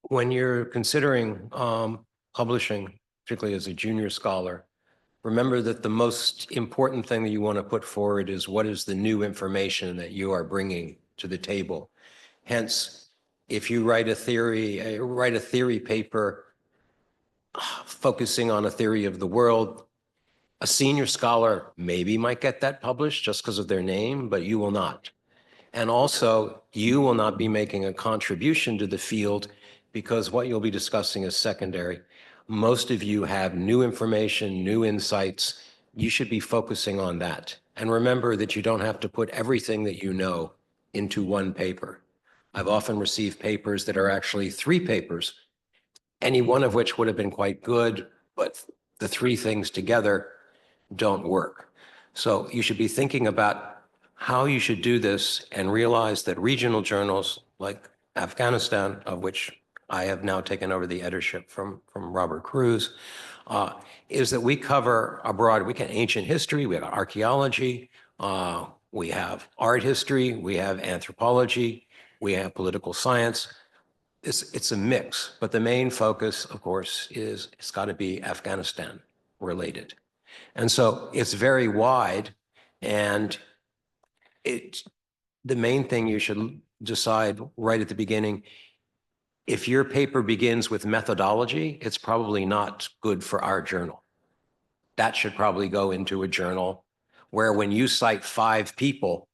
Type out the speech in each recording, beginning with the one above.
When you're considering publishing, particularly as a junior scholar, remember that the most important thing that you want to put forward is what is the new information that you are bringing to the table. Hence, if you write a theory paper focusing on a theory of the world, a senior scholar maybe might get that published just because of their name, but you will not. And also, you will not be making a contribution to the field because what you'll be discussing is secondary. Most of you have new information, new insights. You should be focusing on that. And remember that you don't have to put everything that you know into one paper. I've often received papers that are actually 3 papers, any one of which would have been quite good, but the 3 things together don't work. So you should be thinking about how you should do this and realize that regional journals like Afghanistan, of which I have now taken over the editorship from Robert Cruz, is that we cover abroad. We can ancient history, we have archaeology, we have art history, we have anthropology, we have political science. It's a mix, but the main focus, of course, is it's got to be Afghanistan related. And so it's very wide, and the main thing you should decide right at the beginning, if your paper begins with methodology, it's probably not good for our journal. That should probably go into a journal where when you cite 5 people,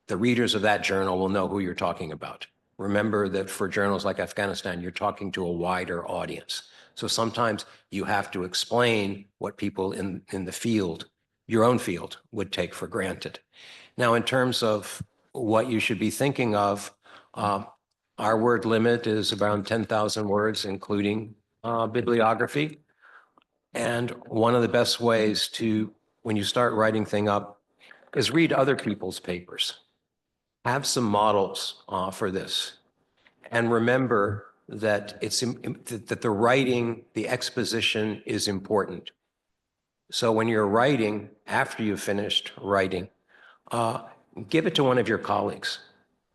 the readers of that journal will know who you're talking about. Remember that for journals like Afghanistan, you're talking to a wider audience. So sometimes you have to explain what people in the field, your own field, would take for granted. Now, in terms of what you should be thinking of, our word limit is around 10,000 words, including bibliography. And one of the best ways to, when you start writing things up, is read other people's papers. Have some models for this. And remember that that the writing, the exposition is important. So when you're writing, after you've finished writing, give it to one of your colleagues.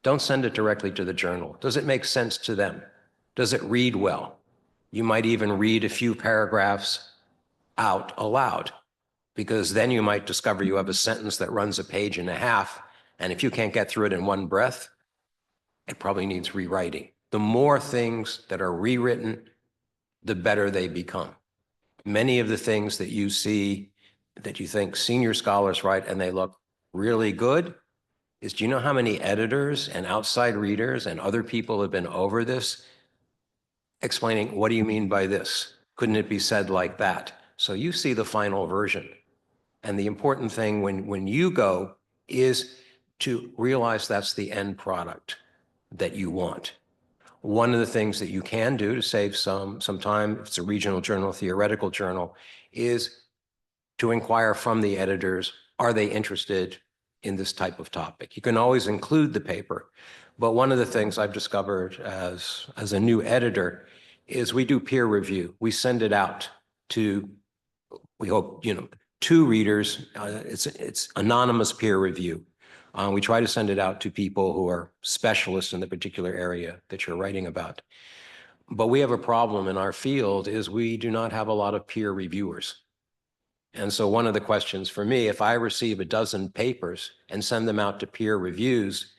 Don't send it directly to the journal. Does it make sense to them? Does it read well? You might even read a few paragraphs out aloud, because then you might discover you have a sentence that runs 1.5 pages, and if you can't get through it in one breath, it probably needs rewriting. The more things that are rewritten, the better they become. Many of the things that you see that you think senior scholars write and they look really good is, do you know how many editors and outside readers and other people have been over this, explaining, what do you mean by this? Couldn't it be said like that? So you see the final version. And the important thing when you go is to realize that's the end product that you want. One of the things that you can do to save some time, if it's a regional journal, theoretical journal, is to inquire from the editors, are they interested in this type of topic? You can always include the paper, but one of the things I've discovered as a new editor is we do peer review. We send it out to, we hope, 2 readers. It's anonymous peer review. We try to send it out to people who are specialists in the particular area that you're writing about. But we have a problem in our field is we do not have a lot of peer reviewers. And so one of the questions for me, if I receive 12 papers and send them out to peer reviews,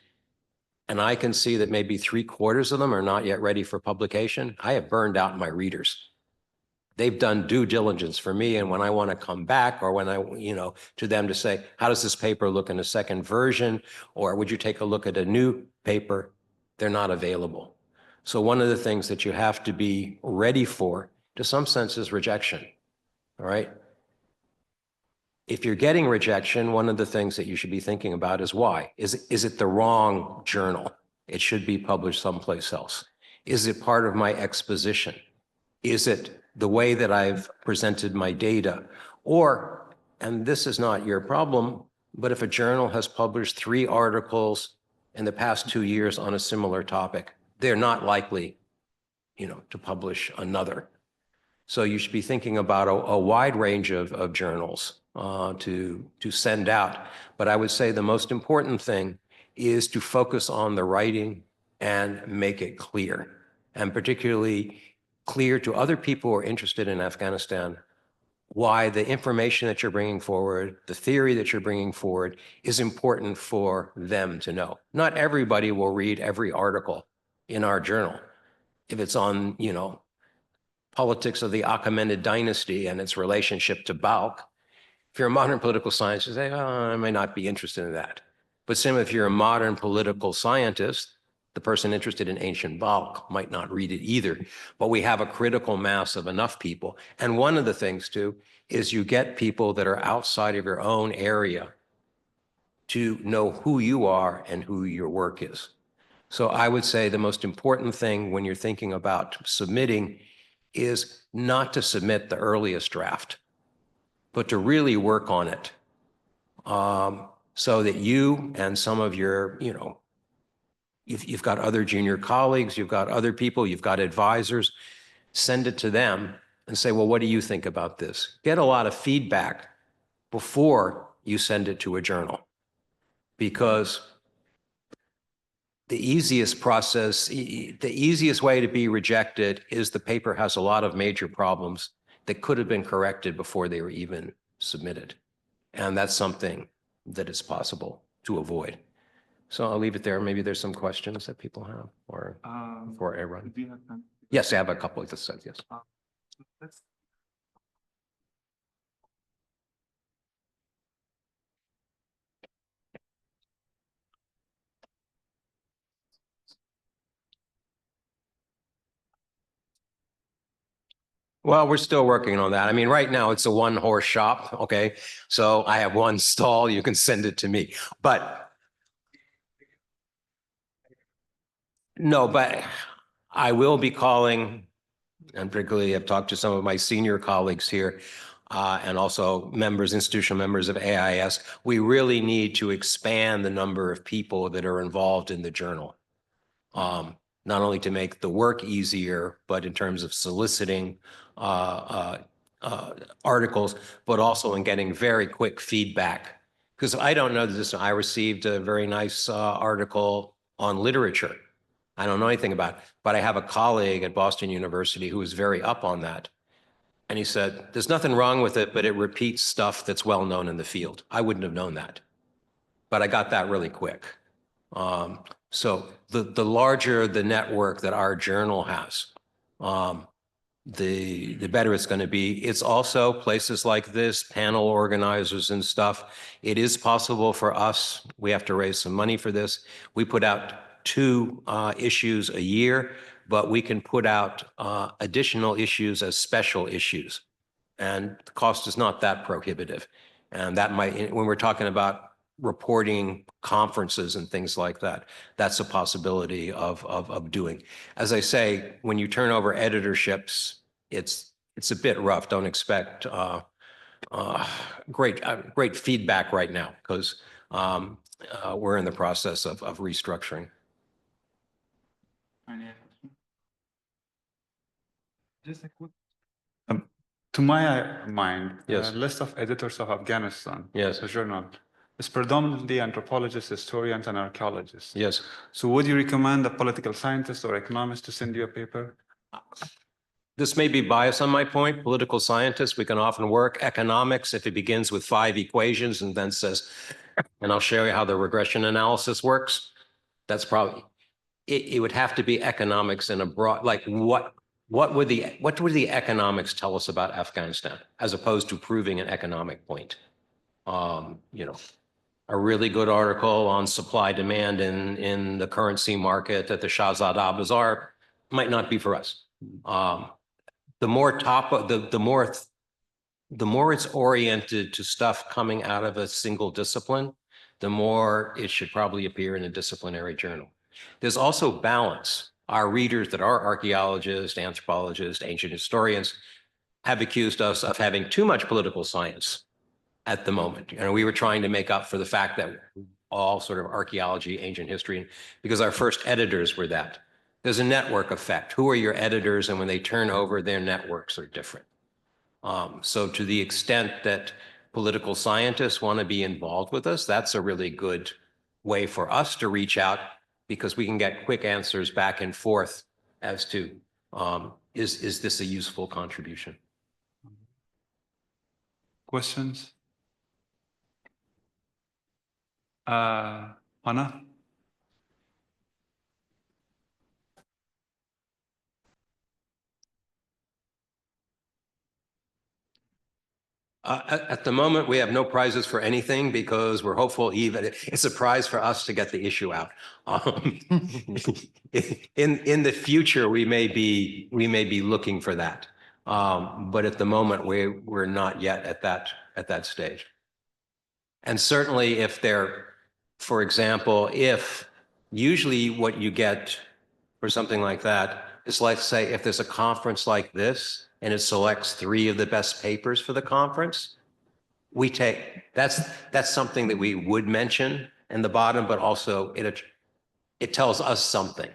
and I can see that maybe 3/4 of them are not yet ready for publication, I have burned out my readers. They've done due diligence for me, and when I want to come back, or when I, to them to say, how does this paper look in a second version, or would you take a look at a new paper, they're not available. So one of the things that you have to be ready for, to some sense, is rejection, all right? If you're getting rejection, one of the things that you should be thinking about is why. Is it the wrong journal? It should be published someplace else. Is it part of my exposition? Is it the way that I've presented my data? Or, and this is not your problem, but if a journal has published 3 articles in the past 2 years on a similar topic, they're not likely, to publish another. So you should be thinking about a wide range of journals to send out. But I would say the most important thing is to focus on the writing and make it clear. and particularly clear to other people who are interested in Afghanistan why the information that you're bringing forward, the theory that you're bringing forward is important for them to know. Not everybody will read every article in our journal. If it's on, politics of the Achaemenid dynasty and its relationship to Balkh, if you're a modern political scientist, you say, oh, I may not be interested in that. But same if you're a modern political scientist, the person interested in ancient Balkh might not read it either. But we have a critical mass of enough people. And one of the things, too, is you get people that are outside of your own area to know who you are and who your work is. So I would say the most important thing when you're thinking about submitting is not to submit the earliest draft, but to really work on it so that you and some of your, you've got other junior colleagues, you've got other people, you've got advisors, send it to them and say, well, what do you think about this? Get a lot of feedback before you send it to a journal, because the easiest way to be rejected is the paper has a lot of major problems that could have been corrected before they were even submitted. And that's something that is possible to avoid. So I'll leave it there. Maybe there's some questions that people have, or before I run. Do you have time? Yes, I have a couple of this, yes. Let's Well, we're still working on that. I mean, right now it's a one-horse shop, okay? So I have one stall, you can send it to me. But no, but I will be calling, and particularly I've talked to some of my senior colleagues here, and also institutional members of AIS. We really need to expand the number of people that are involved in the journal. Not only to make the work easier, but in terms of soliciting articles, but also in getting very quick feedback. Because I don't know this, I received a very nice article on literature. I don't know anything about it, but I have a colleague at Boston University who is very up on that. And he said, there's nothing wrong with it, but it repeats stuff that's well known in the field. I wouldn't have known that, but I got that really quick. So the larger the network that our journal has, the better it's going to be. It's also places like this, panel organizers and stuff. It is possible for us. We have to raise some money for this. We put out 2 issues a year, but we can put out additional issues as special issues. And the cost is not that prohibitive. And that might, when we're talking about reporting conferences and things like that, that's a possibility of doing. As I say, when you turn over editorships, it's a bit rough. Don't expect great feedback right now, because we're in the process of restructuring. just a quick. To my mind, Yes. the list of editors of Afghanistan, Yes. the journal, is predominantly anthropologists, historians, and archaeologists. Yes. So would you recommend a political scientist or economist to send you a paper? This may be biased on my point. Political scientists, we can often work. Economics, if it begins with 5 equations and then says, and I'll show you how the regression analysis works, that's probably, it would have to be economics in a broad, like what would the economics tell us about Afghanistan, as opposed to proving an economic point? A really good article on supply demand in the currency market at the Shahzada Bazaar might not be for us. The more it's oriented to stuff coming out of a single discipline, the more it should probably appear in a disciplinary journal. There's also balance. Our readers that are archaeologists, anthropologists, ancient historians have accused us of having too much political science at the moment. And we were trying to make up for the fact that all sort of archaeology, ancient history, because our first editors were that. There's a network effect. Who are your editors? And when they turn over, their networks are different. So to the extent that political scientists want to be involved with us, that's a really good way for us to reach out, because we can get quick answers back and forth as to is this a useful contribution? Questions? Hannah? At the moment, we have no prizes for anything because we're hopeful even it's a prize for us to get the issue out. In the future, we may be looking for that, but at the moment, we're not yet at that stage. And certainly, if they're, for example, if usually what you get for something like that is, like, say, if there's a conference like this and it selects 3 of the best papers for the conference, we take, that's something that we would mention in the bottom, but also it tells us something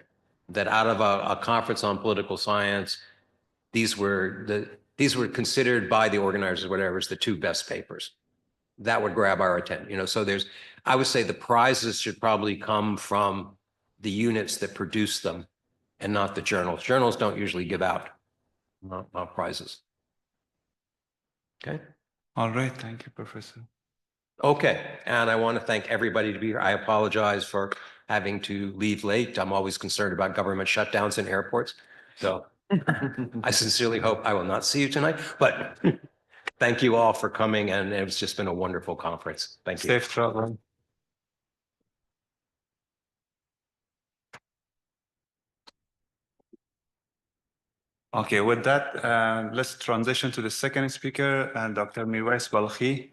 that out of a conference on political science, these were considered by the organizers, whatever, as the 2 best papers. That would grab our attention, you know. So I would say the prizes should probably come from the units that produce them and not the journals. Journals don't usually give out prizes. Okay. All right. Thank you, Professor. Okay. And I want to thank everybody to be here. I apologize for having to leave late. I'm always concerned about government shutdowns in airports. So I sincerely hope I will not see you tonight, but thank you all for coming. And it's just been a wonderful conference. Thank you. Safe travel. Okay, with that, let's transition to the second speaker, Dr. Mirwais Balkhi,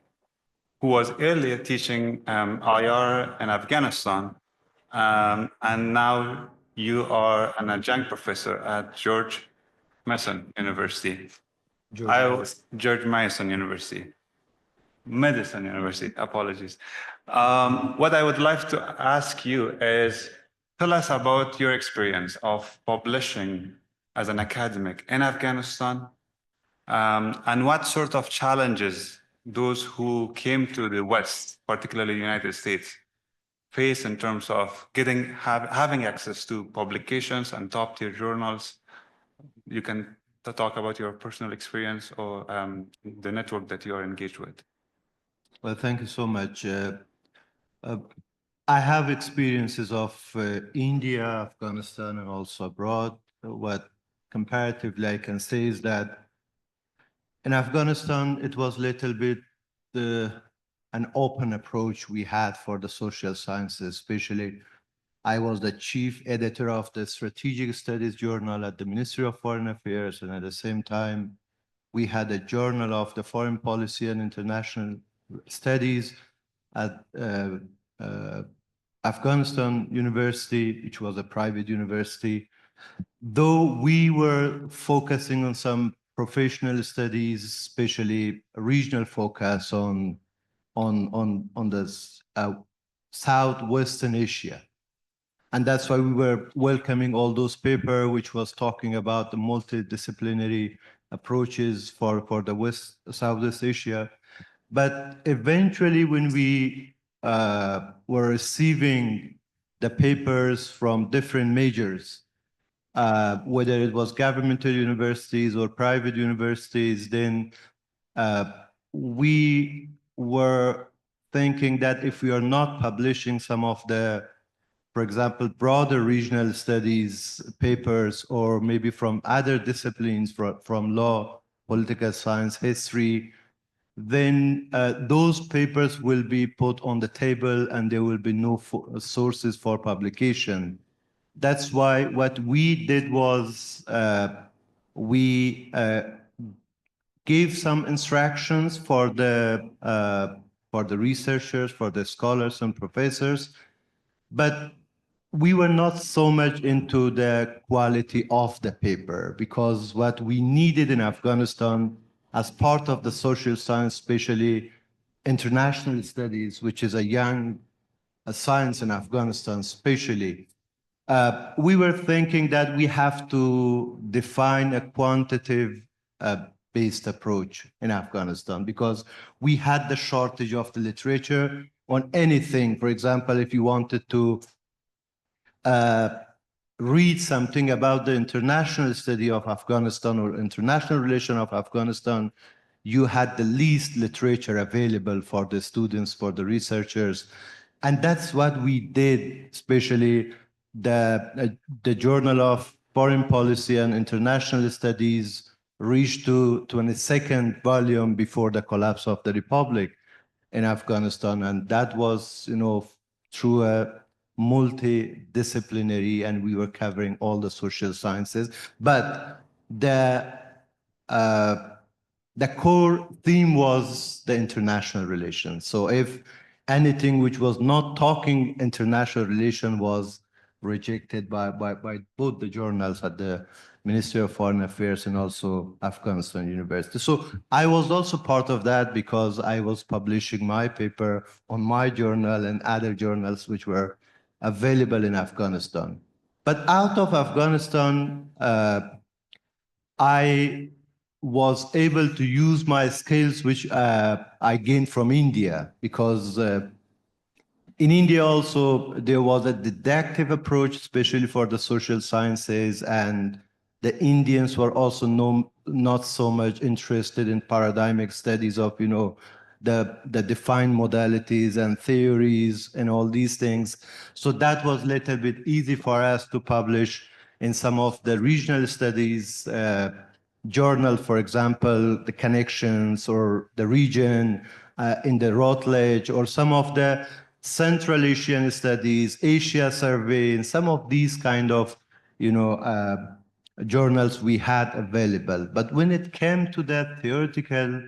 who was earlier teaching IR in Afghanistan, and now you are an adjunct professor at George Mason University. George Mason University. Medicine University, apologies. What I would like to ask you is, tell us about your experience of publishing as an academic in Afghanistan, and what sort of challenges those who came to the West, particularly the United States, face in terms of having access to publications and top-tier journals. You can talk about your personal experience or the network that you are engaged with. Well, thank you so much. I have experiences of India, Afghanistan, and also abroad. What comparatively I can say is that in Afghanistan, it was a little bit an open approach we had for the social sciences, especially I was the chief editor of the Strategic Studies Journal at the Ministry of Foreign Affairs, and at the same time, we had a journal of the Foreign Policy and International Studies at Afghanistan University, which was a private university. Though we were focusing on some professional studies, especially a regional focus on the Southwestern Asia. And that's why we were welcoming all those papers, which was talking about the multidisciplinary approaches for the Southeast Asia. But eventually, when we were receiving the papers from different majors, whether it was governmental universities or private universities, then we were thinking that if we are not publishing some of the, for example, broader regional studies papers, or maybe from other disciplines, from law, political science, history, then those papers will be put on the table and there will be no sources for publication. That's why what we did was we gave some instructions for the researchers, for the scholars and professors, but we were not so much into the quality of the paper, because what we needed in Afghanistan as part of the social science, especially international studies, which is a young science in Afghanistan especially, we were thinking that we have to define a quantitative based approach in Afghanistan, because we had the shortage of the literature on anything. For example, if you wanted to read something about the international study of Afghanistan or international relation of Afghanistan, you had the least literature available for the students, for the researchers. And that's what we did, especially the Journal of Foreign Policy and International Studies reached to 22nd volume before the collapse of the Republic in Afghanistan. And that was, through a multidisciplinary, and we were covering all the social sciences. But the core theme was the international relations. So if anything which was not talking international relation was rejected by both the journals at the Ministry of Foreign Affairs and also Afghanistan University. So I was also part of that because I was publishing my paper on my journal and other journals which were available in Afghanistan. But out of Afghanistan, I was able to use my skills which I gained from India, because in India also there was a deductive approach, especially for the social sciences, and the Indians were also not so much interested in paradigmic studies of, the defined modalities and theories and all these things. So that was a little bit easy for us to publish in some of the regional studies journal, for example, the connections or the region in the Routledge, or some of the Central Asian studies, Asia survey, and some of these kind of, journals we had available. But when it came to that theoretical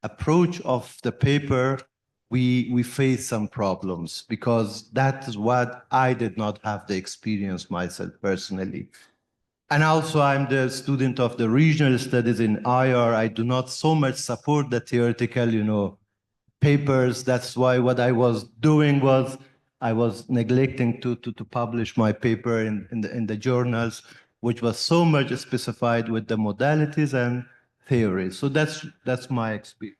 approach of the paper, we faced some problems, because that is what I did not have the experience myself personally. And also, I'm the student of the regional studies in IR. I do not so much support the theoretical, papers. That's why what I was doing was I was neglecting to publish my paper in the journals, which was so much specified with the modalities and theories. So that's my experience.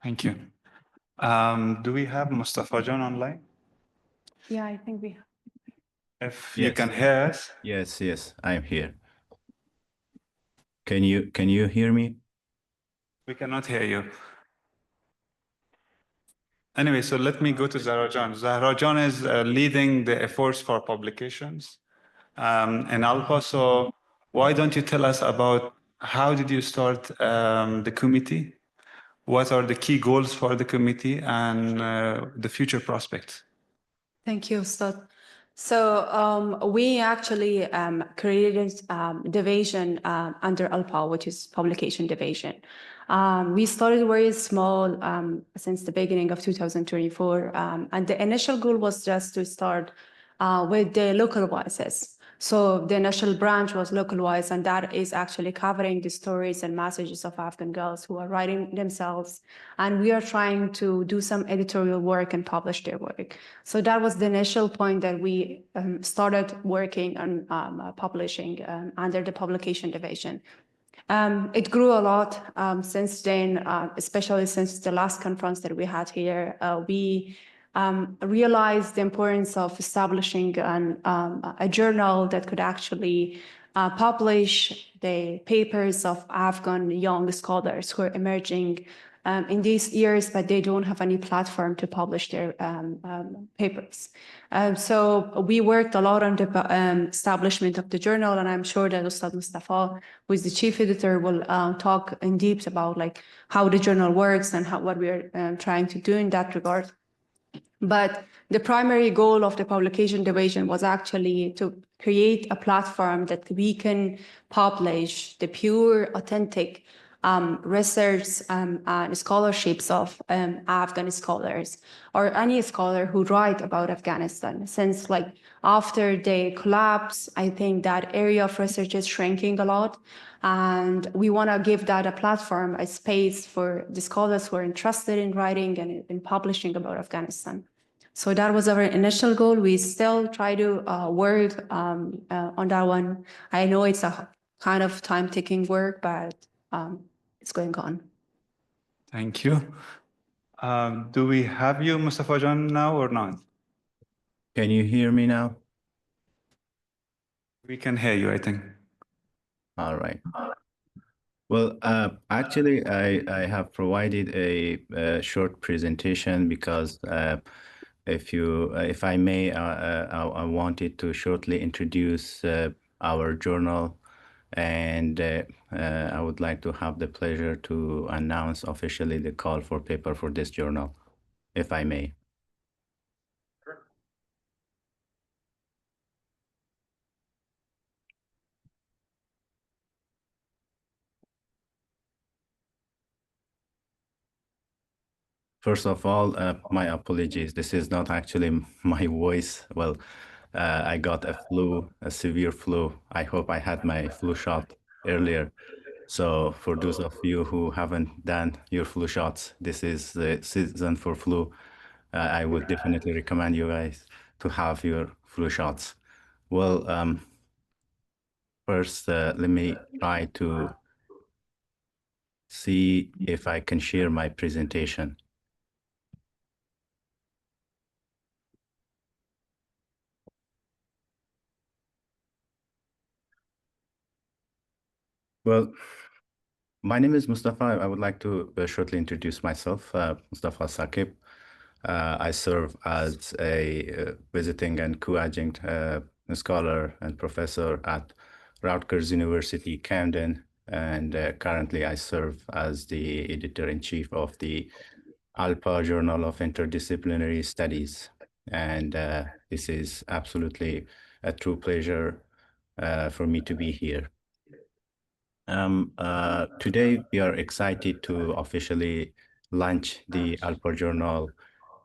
Thank you. Do we have Mustafa John online? Yeah, I think we. If you Yes. can hear us. Yes, I'm here. Can you hear me? We cannot hear you. Anyway, so let me go to Zahra John. Zahra John is leading the efforts for publications in ALPA. So why don't you tell us about how did you start the committee? What are the key goals for the committee and the future prospects? Thank you, Ustad. So we actually created division under ALPA, which is publication division. We started very small since the beginning of 2024, and the initial goal was just to start with the local voices. So the initial branch was localized, and that is actually covering the stories and messages of Afghan girls who are writing themselves. And we are trying to do some editorial work and publish their work. So that was the initial point that we started working on publishing under the publication division. It grew a lot since then, especially since the last conference that we had here. We realized the importance of establishing a journal that could actually publish the papers of Afghan young scholars who are emerging in these years, but they don't have any platform to publish their papers. So we worked a lot on the establishment of the journal, and I'm sure that Ustad Mustafa, who is the chief editor, will talk in depth about like how the journal works and what we are trying to do in that regard. But the primary goal of the publication division was actually to create a platform that we can publish the pure, authentic research and scholarships of Afghan scholars or any scholar who write about Afghanistan. Since like after the collapse, I think that area of research is shrinking a lot. And we want to give that a platform, a space for the scholars who are interested in writing and in publishing about Afghanistan. So that was our initial goal. We still try to work on that one. I know it's a kind of time-taking work, but it's going on. Thank you. Do we have you, Mustafa John, now or not? Can you hear me now? We can hear you, I think. All right. Well, actually, I have provided a short presentation because if I may, I wanted to shortly introduce our journal, and I would like to have the pleasure to announce officially the call for paper for this journal, if I may. First of all, my apologies. This is not actually my voice. Well, I got a flu, a severe flu. I hope I had my flu shot earlier. So for those of you who haven't done your flu shots, this is the season for flu. I would definitely recommend you guys to have your flu shots. Well, first, let me try to see if I can share my presentation. Well, my name is Mustafa. I would like to shortly introduce myself, Mustafa Saqib. I serve as a visiting and co-adjunct scholar and professor at Rutgers University, Camden, and currently I serve as the editor-in-chief of the ALPA Journal of Interdisciplinary Studies. And this is absolutely a true pleasure for me to be here. Today, we are excited to officially launch the ALPA Journal,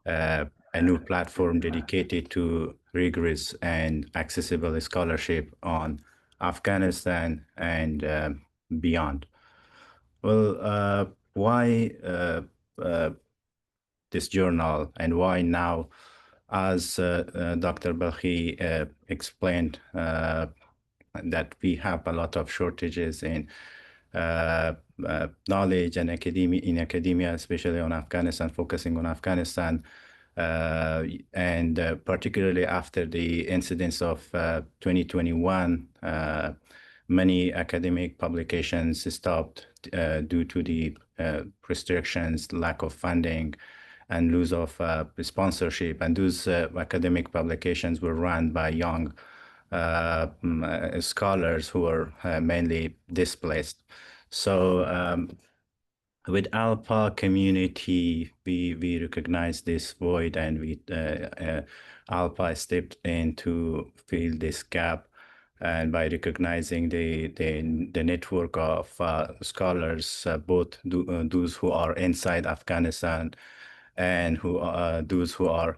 a new platform dedicated to rigorous and accessible scholarship on Afghanistan and beyond. Well, why this journal and why now? As Dr. Balkhi explained, that we have a lot of shortages in knowledge and academia, especially on Afghanistan, focusing on Afghanistan, and particularly after the incidents of 2021, many academic publications stopped due to the restrictions, lack of funding, and lose of sponsorship. And those academic publications were run by young scholars who were mainly displaced. So with ALPA community, we recognize this void, and ALPA stepped in to fill this gap. And by recognizing the network of scholars, both those who are inside Afghanistan and those who are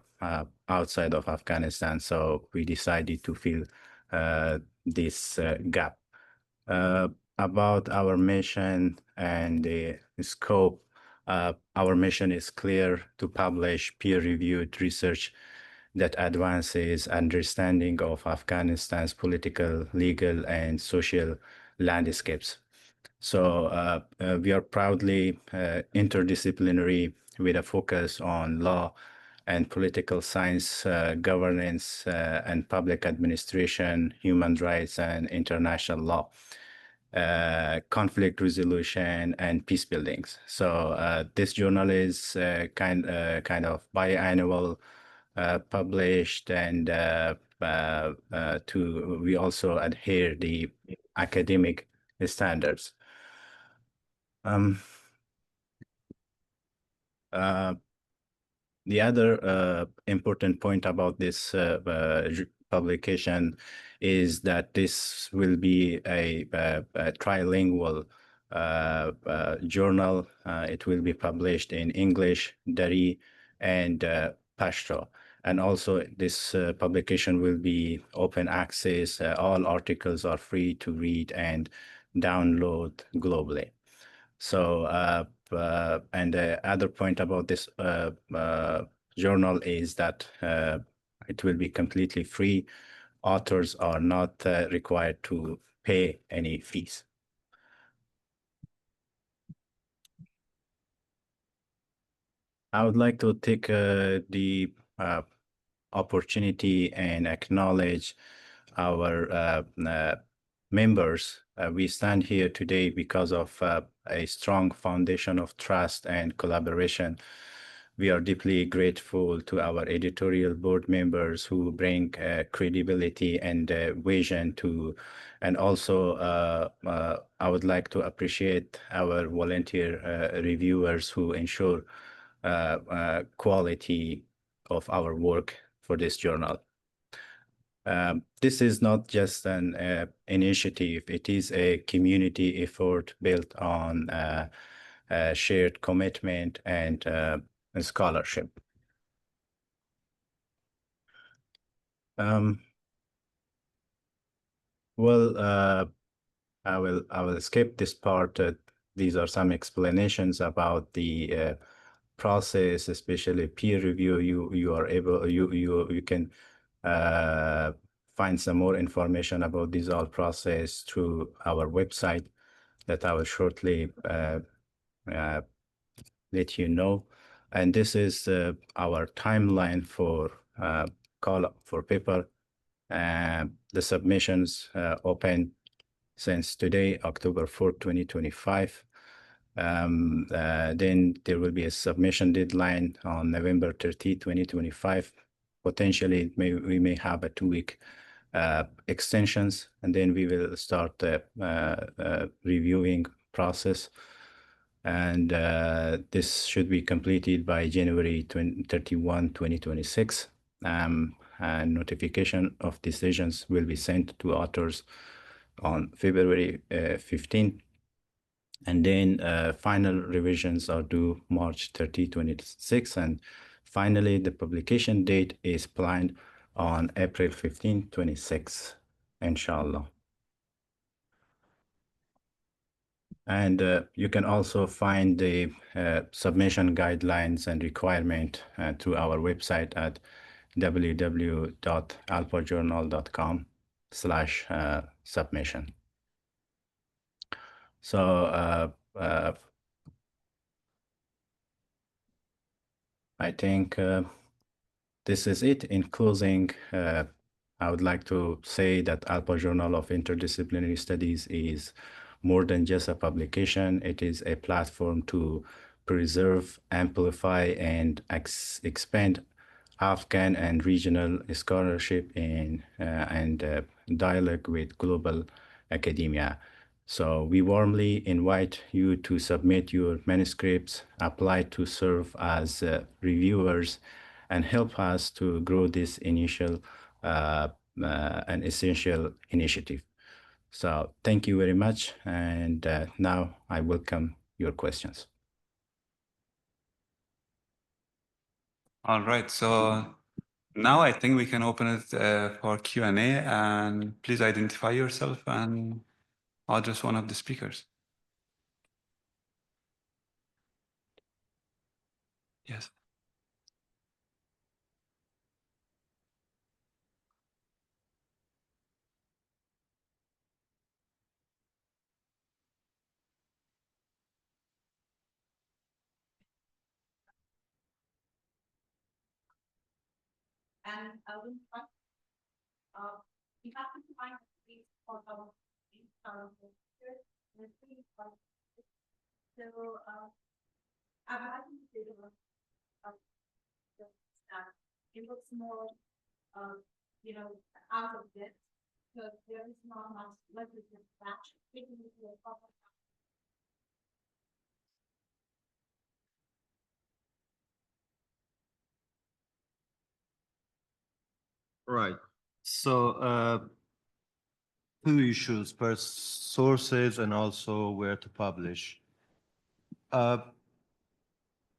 outside of Afghanistan. So we decided to fill this gap. About our mission and the scope, our mission is clear: to publish peer-reviewed research that advances understanding of Afghanistan's political, legal, and social landscapes. So we are proudly interdisciplinary with a focus on law and political science, governance, and public administration, human rights, and international law, conflict resolution, and peace buildings. So this journal is kind of biannual, published, and we also adhere the academic standards. The other important point about this publication is that this will be a trilingual journal. It will be published in English, Dari, and Pashto. And also this publication will be open access. All articles are free to read and download globally. So, and the other point about this journal is that it will be completely free. Authors are not required to pay any fees. I would like to take the opportunity and acknowledge our members. We stand here today because of a strong foundation of trust and collaboration. We are deeply grateful to our editorial board members who bring credibility and vision to, and also I would like to appreciate our volunteer reviewers who ensure quality of our work for this journal. This is not just an initiative, it is a community effort built on shared commitment and scholarship. I will skip this part. These are some explanations about the process, especially peer review. You can find some more information about this whole process through our website that I will shortly let you know. And this is our timeline for call for paper. The submissions open since today, October 4th, 2025. Then there will be a submission deadline on November 30, 2025. Potentially, we may have a 2-week extensions, and then we will start the reviewing process. And this should be completed by January 31, 2026. And notification of decisions will be sent to authors on February 15. And then final revisions are due March 30, 2026. And finally, the publication date is planned on April 15, 26, inshallah. And you can also find the submission guidelines and requirement through our website at www.alpajournal.com/submission. So I think this is it. In closing, I would like to say that ALPA Journal of Interdisciplinary Studies is more than just a publication. It is a platform to preserve, amplify, and expand Afghan and regional scholarship and dialogue with global academia. So we warmly invite you to submit your manuscripts, apply to serve as reviewers, and help us to grow this initial and essential initiative. So thank you very much. And now I welcome your questions. All right, so now I think we can open it for Q&A, and please identify yourself and address one of the speakers. Yes. And we have to find these for our so I'm happy to say it looks more out of this because there is not much legislative action taken into account. Right. So two issues: first, sources, and also where to publish.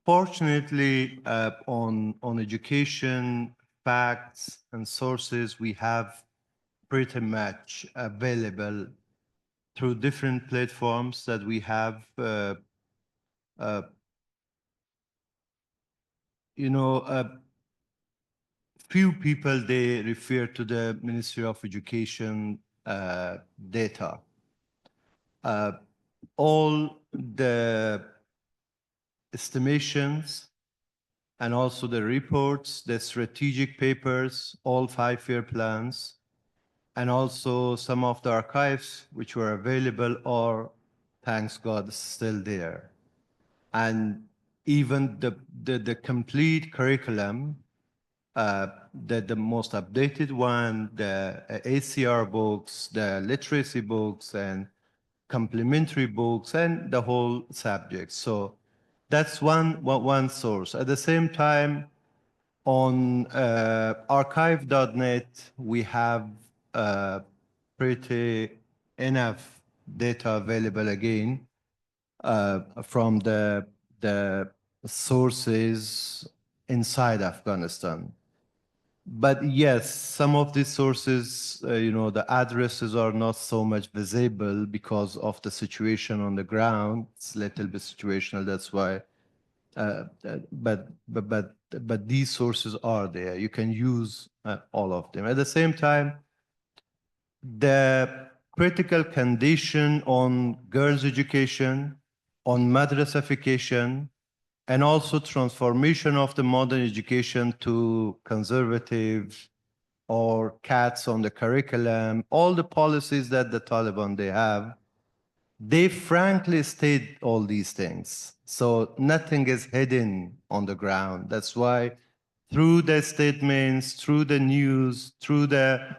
Fortunately, on education, facts, and sources, we have pretty much available through different platforms that we have. Few people, they refer to the Ministry of Education data. All the estimations and also the reports, the strategic papers, all 5-year plans, and also some of the archives which were available are, thanks God, still there. And even the complete curriculum, the most updated one, the ACR books, the literacy books, and complementary books, and the whole subject. So that's one source. At the same time, on archive.net, we have pretty enough data available again from the sources inside Afghanistan. But yes, some of these sources, the addresses are not so much visible because of the situation on the ground. It's a little bit situational. That's why. But these sources are there. You can use all of them. At the same time, the critical condition on girls' education, on madrasification, and also transformation of the modern education to conservative or cuts on the curriculum, all the policies that the Taliban they have, they frankly state all these things. So nothing is hidden on the ground. That's why through the statements, through the news, through the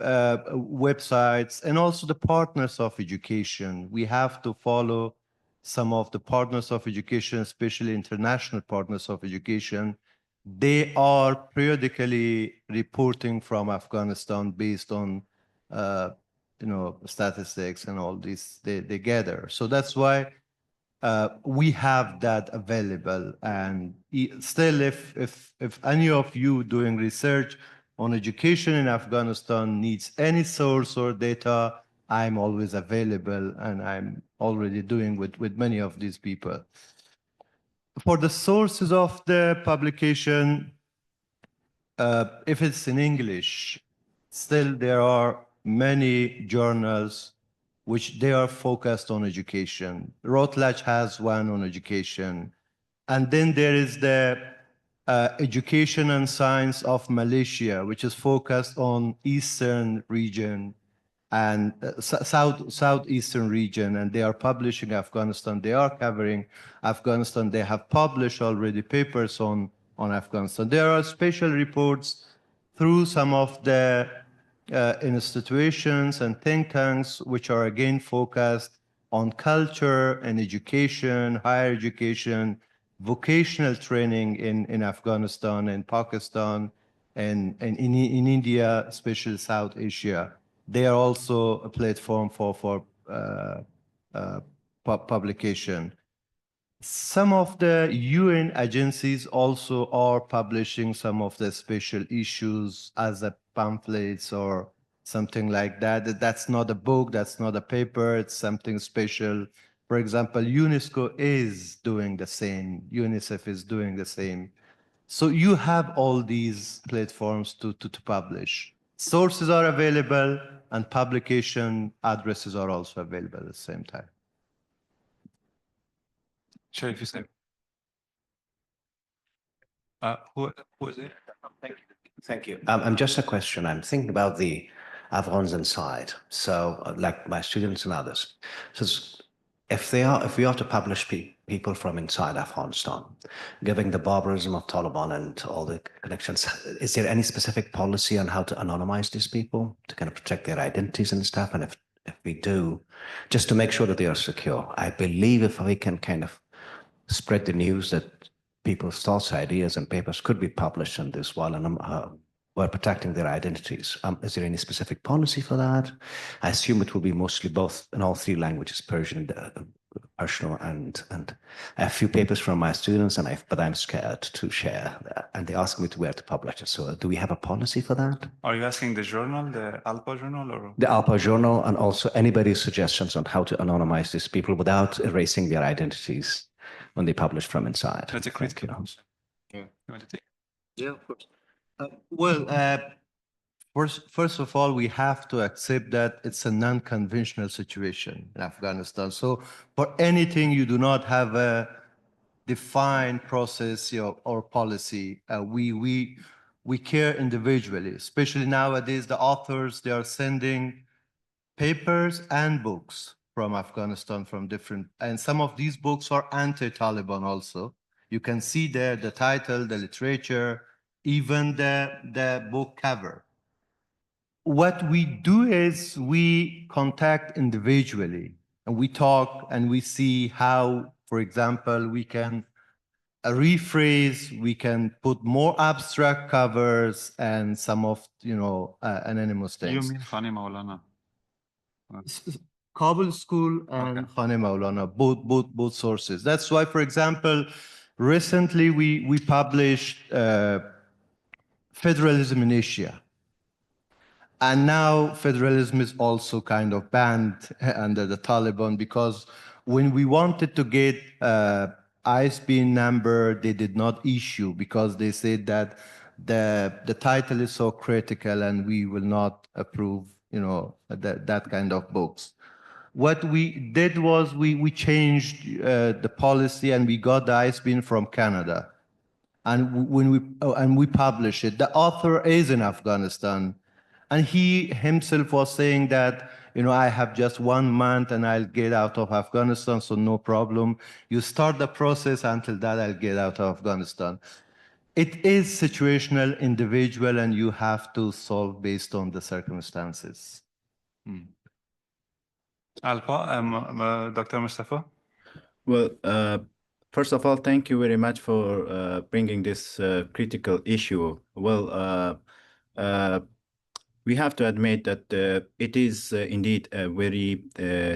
websites, and also the partners of education, we have to follow some of the partners of education, especially international partners of education. They are periodically reporting from Afghanistan based on statistics and all these they gather. So that's why we have that available. And still, if any of you doing research on education in Afghanistan needs any source or data, I'm always available, and I'm already doing with many of these people. For the sources of the publication, if it's in English, still there are many journals which they are focused on education. Routledge has one on education. And then there is the Education and Science of Malaysia, which is focused on Eastern region and southeastern region, and they are publishing Afghanistan. They are covering Afghanistan. They have published already papers on Afghanistan. There are special reports through some of the institutions and think tanks, which are again focused on culture and education, higher education, vocational training in Afghanistan and Pakistan and in India, especially South Asia. They are also a platform for publication. Some of the UN agencies also are publishing some of the special issues as a pamphlets or something like that. That's not a book, that's not a paper, it's something special. For example, UNESCO is doing the same, UNICEF is doing the same. So you have all these platforms to publish. Sources are available and publication addresses are also available at the same time. Sharif, you say. Who is it? Thank you. Just a question. I'm thinking about the Afghans inside. So, like my students and others. So, if we are to publish people from inside Afghanistan, given the barbarism of Taliban and all the connections, is there any specific policy on how to anonymize these people to kind of protect their identities and stuff? And if we do, just to make sure that they are secure, I believe if we can kind of spread the news that people's thoughts, ideas, and papers could be published in this while we're protecting their identities. Is there any specific policy for that? I assume it will be mostly both in all three languages, Persian, and I have a few papers from my students, but I'm scared to share, and they ask me to where to publish it. So, do we have a policy for that? Are you asking the journal, the ALPA journal, or The ALPA journal, and also anybody's suggestions on how to anonymize these people without erasing their identities when they publish from inside. that's a critical Thank you. question. Yeah. You want to take? Yeah, of course. First of all, we have to accept that it's a non-conventional situation in Afghanistan. So for anything, you do not have a defined process or policy. We we care individually, especially nowadays, the authors, they are sending papers and books from Afghanistan, from different, and some of these books are anti-Taliban also. You can see there the title, the literature, even the book cover. What we do is we contact individually and we talk and we see how, for example, we can rephrase, we can put more abstract covers and some of, anonymous You things. mean Khani Maulana? Kabul School and Okay. Khane Maulana, both sources. That's why, for example, recently we published Federalism in Asia. And now federalism is also kind of banned under the Taliban, because when we wanted to get ISBN number, they did not issue because they said that the title is so critical and we will not approve, that kind of books. What we did was we changed the policy and we got the ISBN from Canada. And when we publish it, the author is in Afghanistan. And he himself was saying that, I have just 1 month and I'll get out of Afghanistan, so no problem. You start the process, until that I'll get out of Afghanistan. It is situational, individual, and you have to solve based on the circumstances. ALPA, Dr. Mustafa? Well, first of all, thank you very much for bringing this critical issue. Well, we have to admit that it is indeed a very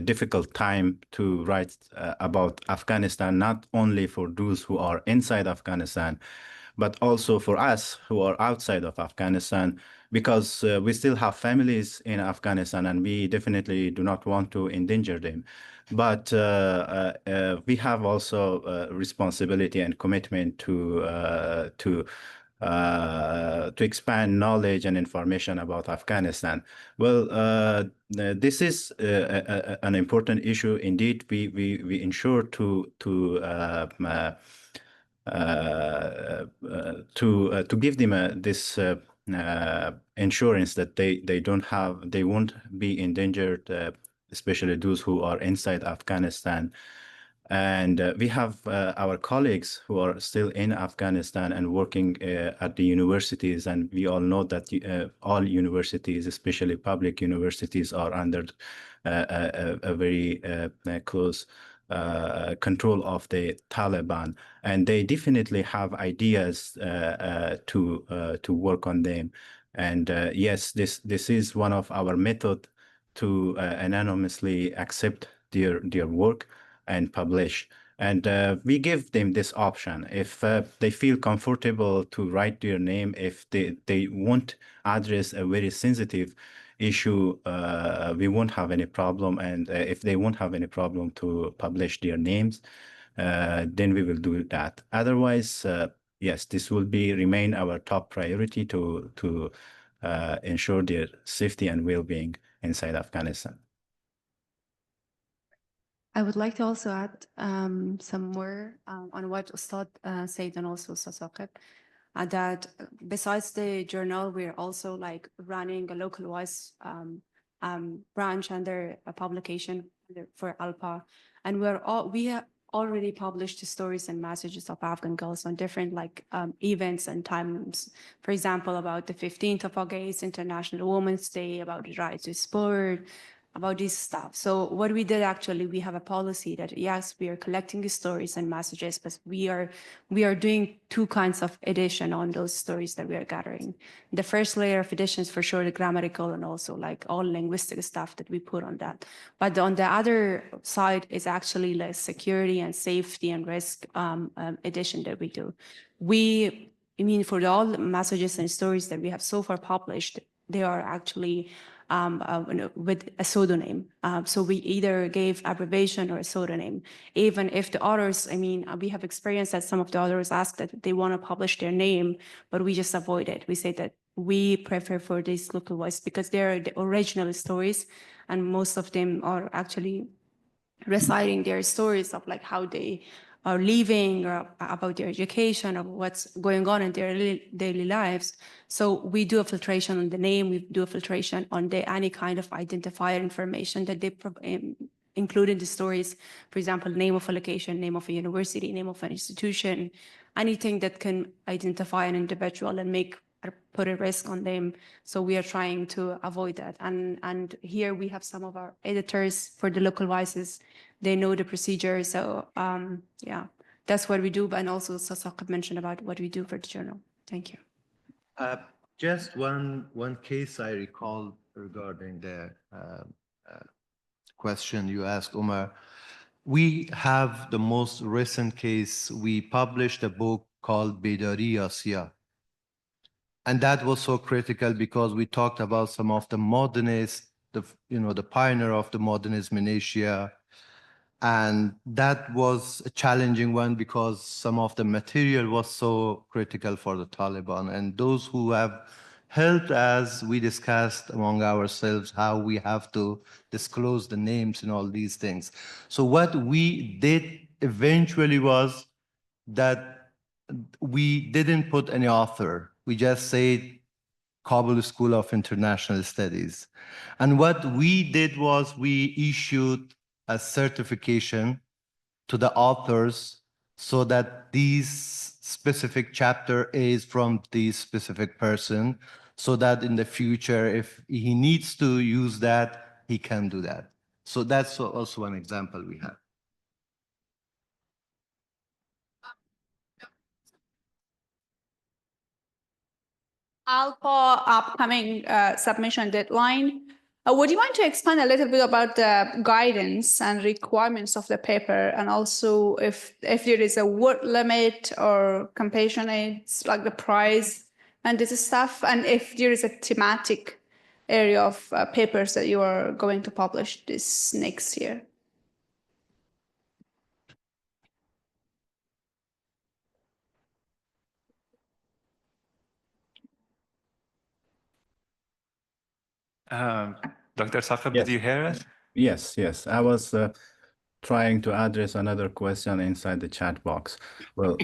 difficult time to write about Afghanistan, not only for those who are inside Afghanistan, but also for us who are outside of Afghanistan, because we still have families in Afghanistan and we definitely do not want to endanger them. But we have also responsibility and commitment to expand knowledge and information about Afghanistan. Well, this is an important issue. Indeed, we ensure to give them this insurance that they won't be endangered, especially those who are inside Afghanistan. And we have our colleagues who are still in Afghanistan and working at the universities. And we all know that all universities, especially public universities, are under a very close control of the Taliban. And they definitely have ideas to work on them. And yes, this is one of our methods to anonymously accept their work and publish. And we give them this option. If they feel comfortable to write their name, if they won't address a very sensitive issue, we won't have any problem. And if they won't have any problem to publish their names, then we will do that. Otherwise, yes, this will remain our top priority to ensure their safety and well-being inside Afghanistan. I would like to also add some more on what Ustad said, and also Saqib, that besides the journal, we're also running a localized branch under a publication for ALPA, and we have already published stories and messages of Afghan girls on different events and times. For example, about the 15th of August, International Women's Day, about the right to sport, about this stuff. So what we did, actually, we have a policy that, yes, we are collecting the stories and messages, but we are doing two kinds of edition on those stories that we are gathering. The first layer of editions, for sure, the grammatical and also all linguistic stuff that we put on that. But on the other side is actually security and safety and risk edition that we do. For all the messages and stories that we have so far published, they are actually with a pseudonym. So we either gave abbreviation or a pseudonym. Even if the authors, we have experienced that some of the authors asked that they want to publish their name, but we just avoid it. We say that we prefer for these local voice because they're the original stories, and most of them are actually reciting their stories of how they are leaving, or about their education, or what's going on in their daily lives. So we do a filtration on the name, we do a filtration on any kind of identifier information that they include in the stories. For example, name of a location, name of a university, name of an institution, anything that can identify an individual and put a risk on them. So we are trying to avoid that. And here we have some of our editors for the local voices. They know the procedure. So yeah, that's what we do. And also Saqib mentioned about what we do for the journal. Thank you. Just one case I recall regarding the question you asked, Omar. We have the most recent case. We published a book called Bedari Asiya. And that was so critical because we talked about some of the modernists, the pioneer of the modernism in Asia. And that was a challenging one because some of the material was so critical for the Taliban. And those who have helped us, we discussed among ourselves how we have to disclose the names and all these things. So what we did eventually was that we didn't put any author. We just said Kabul School of International Studies. And what we did was we issued a certification to the authors so that these specific chapter is from this specific person, so that in the future, if he needs to use that, he can do that. So that's also an example we have. ALPA upcoming submission deadline. Would you mind to expand a little bit about the guidance and requirements of the paper, and also if there is a word limit or compassionate, like the price and this stuff, and if there is a thematic area of papers that you are going to publish this next year? Dr. Saqib, Yes. did you hear us? Yes, yes. I was trying to address another question inside the chat box. Well,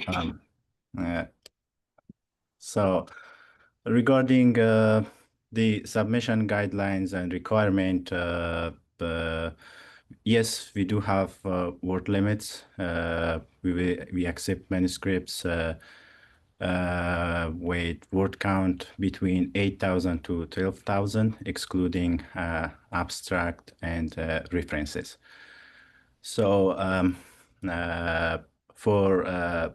so regarding the submission guidelines and requirement, yes, we do have word limits. We accept manuscripts with word count between 8,000 to 12,000, excluding abstract and references. So for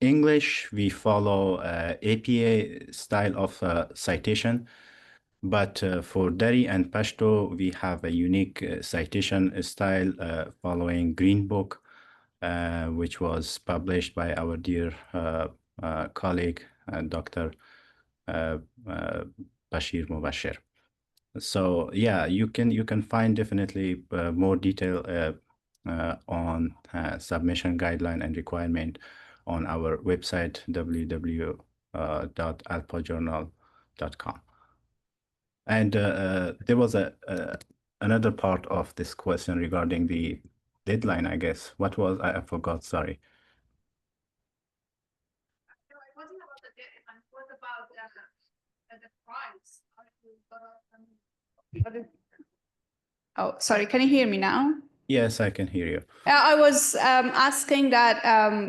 English, we follow APA style of citation, but for Dari and Pashto, we have a unique citation style following Green Book, which was published by our dear colleague, Dr. Bashir Mubashir. So yeah, you can find definitely more detail on submission guideline and requirement on our website, www.alpajournal.com. And there was another part of this question regarding the deadline, I guess. What was, I forgot, sorry. No, it wasn't about the deadline. It was about the price. Oh, sorry. Can you hear me now? Yes, I can hear you. I was asking that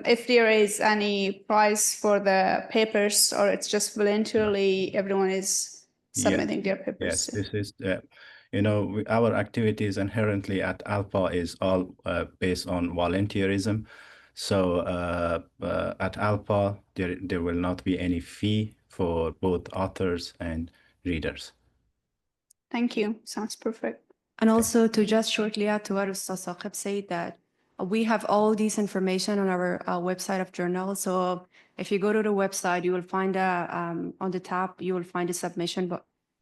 if there is any price for the papers, or it's just voluntarily everyone is submitting their papers. Yes, this is, our activities inherently at ALPA is all based on volunteerism. So at ALPA, there will not be any fee for both authors and readers. Thank you. Sounds perfect. And also to just shortly add to what Ustaz Saqib said, that we have all this information on our website of journal. So if you go to the website, you will find on the tab, you will find the submission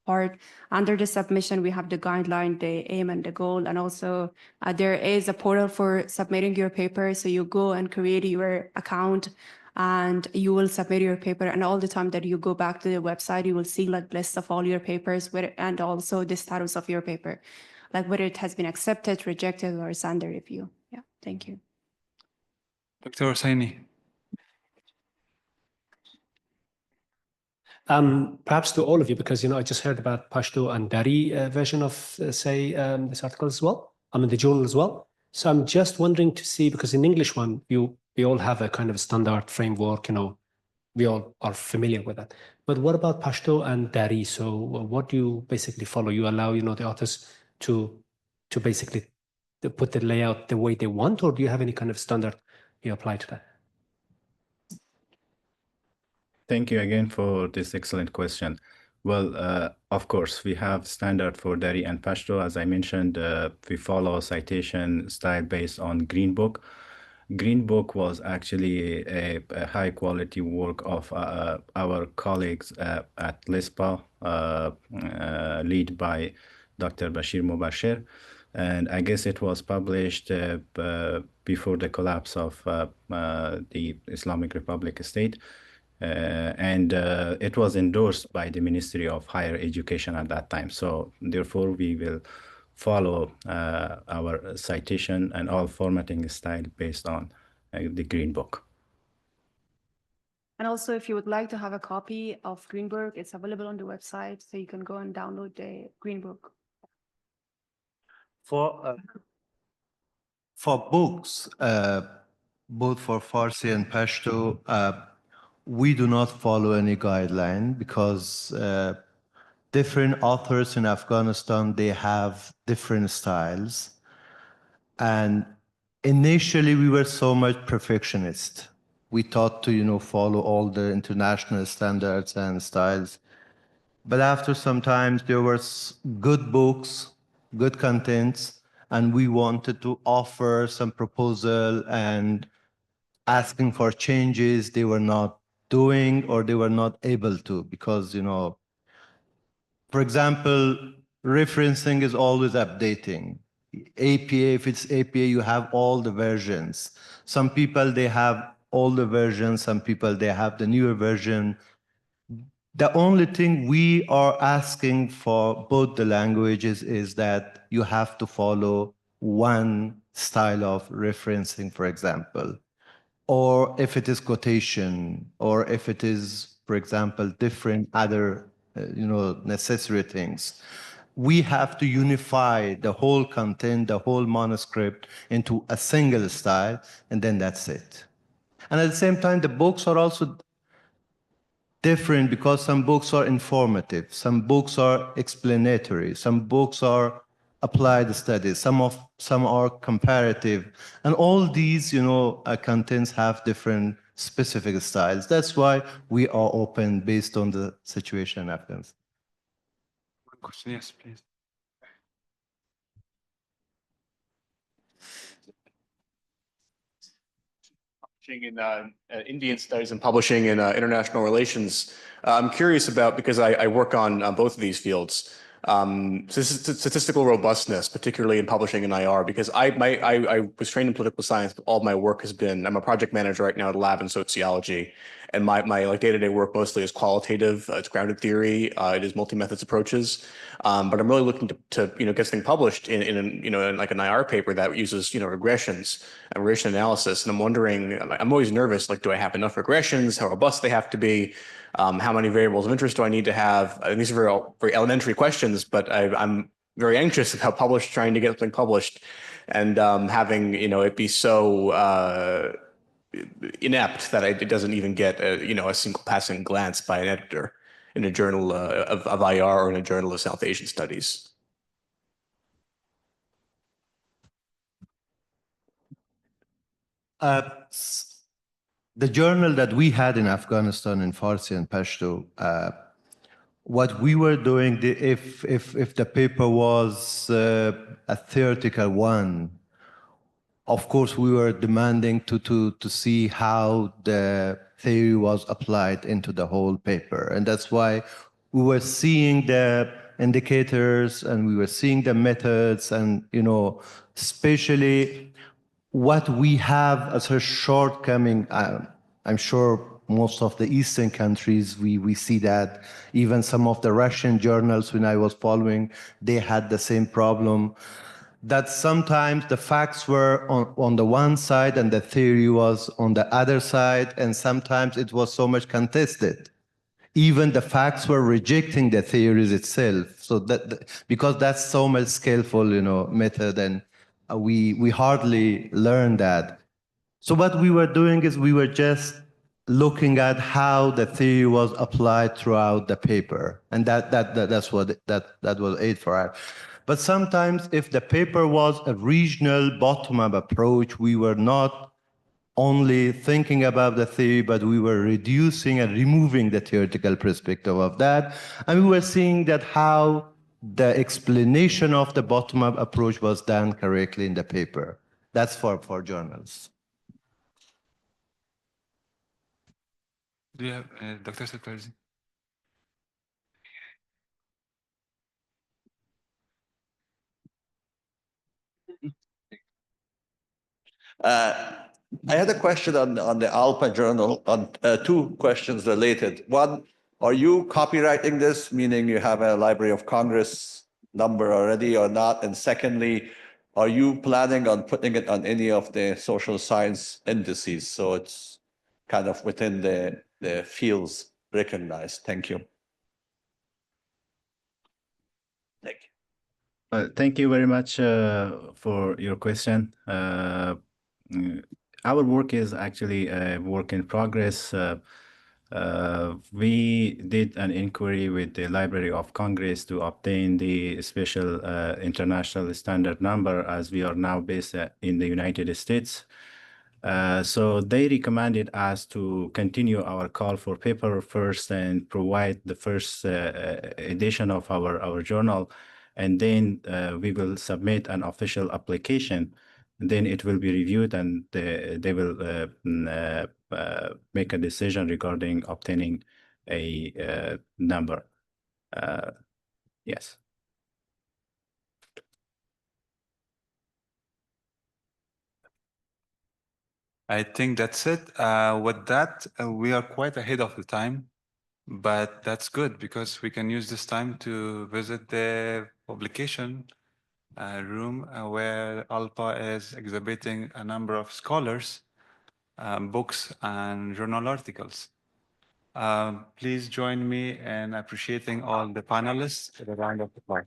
part. Under the submission, we have the guideline, the aim and the goal. And also there is a portal for submitting your paper. So you go and create your account and you will submit your paper. And all the time that you go back to the website, you will see like lists of all your papers and also the status of your paper, like whether it has been accepted, rejected, or is under review. Yeah, thank you. Dr. Hosseini. Perhaps to all of you, because I just heard about Pashto and Dari version of, say, this article as well. I mean, the journal as well. So I'm just wondering to see, because in English one, we all have a kind of standard framework. We all are familiar with that. But what about Pashto and Dari? So what do you basically follow? You allow, the authors to basically put the layout the way they want, or do you have any kind of standard you apply to that? Thank you again for this excellent question. Well, of course, we have standard for Dari and Pashto. As I mentioned, we follow citation style based on Green Book. Green Book was actually a high quality work of our colleagues at LISPA, led by Dr. Bashir Mubashir. And I guess it was published before the collapse of the Islamic Republic state. And it was endorsed by the Ministry of Higher Education at that time. So therefore, we will follow our citation and all formatting style based on the Green Book. And also, if you would like to have a copy of Green Book, it's available on the website, so you can go and download the Green Book. For books, both for Farsi and Pashto, we do not follow any guideline because different authors in Afghanistan, they have different styles. And initially, we were so much perfectionist. We thought to, follow all the international standards and styles. But after some time, there were good books, good contents, and we wanted to offer some proposal and asking for changes they were not doing or they were not able to because, for example, referencing is always updating. APA, if it's APA, you have all the versions. Some people, they have all the versions. Some people, they have the newer version. The only thing we are asking for both the languages is that you have to follow one style of referencing, for example, or if it is quotation, or if it is, for example, different other, necessary things. We have to unify the whole content, the whole manuscript into a single style, and then that's it. And at the same time, the books are also different because some books are informative, some books are explanatory, some books are applied studies, some are comparative, and all these, contents have different specific styles. That's why we are open based on the situation in Afghanistan. One question, yes, please. In Indian studies and publishing in international relations. I'm curious about, because I work on both of these fields, statistical robustness, particularly in publishing in IR, because I was trained in political science, but all my work has been, I'm a project manager right now at a lab in sociology, and my day-to-day work mostly is qualitative, it's grounded theory, it is multi-methods approaches, but I'm really looking to get something published in like an IR paper that uses regressions and regression analysis, and I'm wondering, I'm always nervous, like, do I have enough regressions, how robust they have to be, how many variables of interest do I need to have? And these are very elementary questions, but I'm very anxious about trying to get something published, and having it be so inept that it doesn't even get a single passing glance by an editor in a journal of IR or in a journal of South Asian studies. The journal that we had in Afghanistan in Farsi and Pashto, what we were doing, if the paper was a theoretical one, of course we were demanding to see how the theory was applied into the whole paper, and that's why we were seeing the indicators and we were seeing the methods, and especially what we have as a shortcoming. I'm sure most of the Eastern countries, we see that. Even some of the Russian journals, when I was following, they had the same problem. that sometimes the facts were on the one side and the theory was on the other side, and sometimes it was so much contested. Even the facts were rejecting the theories itself. So because that's so much skillful, method, and we hardly learn that. So what we were doing is we were just looking at how the theory was applied throughout the paper, and that's what that was it for us. But sometimes, if the paper was a regional bottom-up approach, we were not only thinking about the theory, but we were reducing and removing the theoretical perspective of that. And we were seeing that how the explanation of the bottom-up approach was done correctly in the paper. That's for journals. Do you have Dr. Satarzi? I had a question on the ALPA journal, on two questions related. One, are you copywriting this, meaning you have a Library of Congress number already or not? And secondly, are you planning on putting it on any of the social science indices, so it's kind of within the fields recognized? Thank you. Thank you. Thank you very much for your question. Our work is actually a work in progress. We did an inquiry with the Library of Congress to obtain the special international standard number, as we are now based in the United States. So they recommended us to continue our call for paper first and provide the first edition of our journal, and then we will submit an official application. Then it will be reviewed, and they will make a decision regarding obtaining a number. Yes. I think that's it. With that, we are quite ahead of the time, but that's good because we can use this time to visit the publication room where ALPA is exhibiting a number of scholars, books, and journal articles. Please join me in appreciating all the panelists with a round of applause.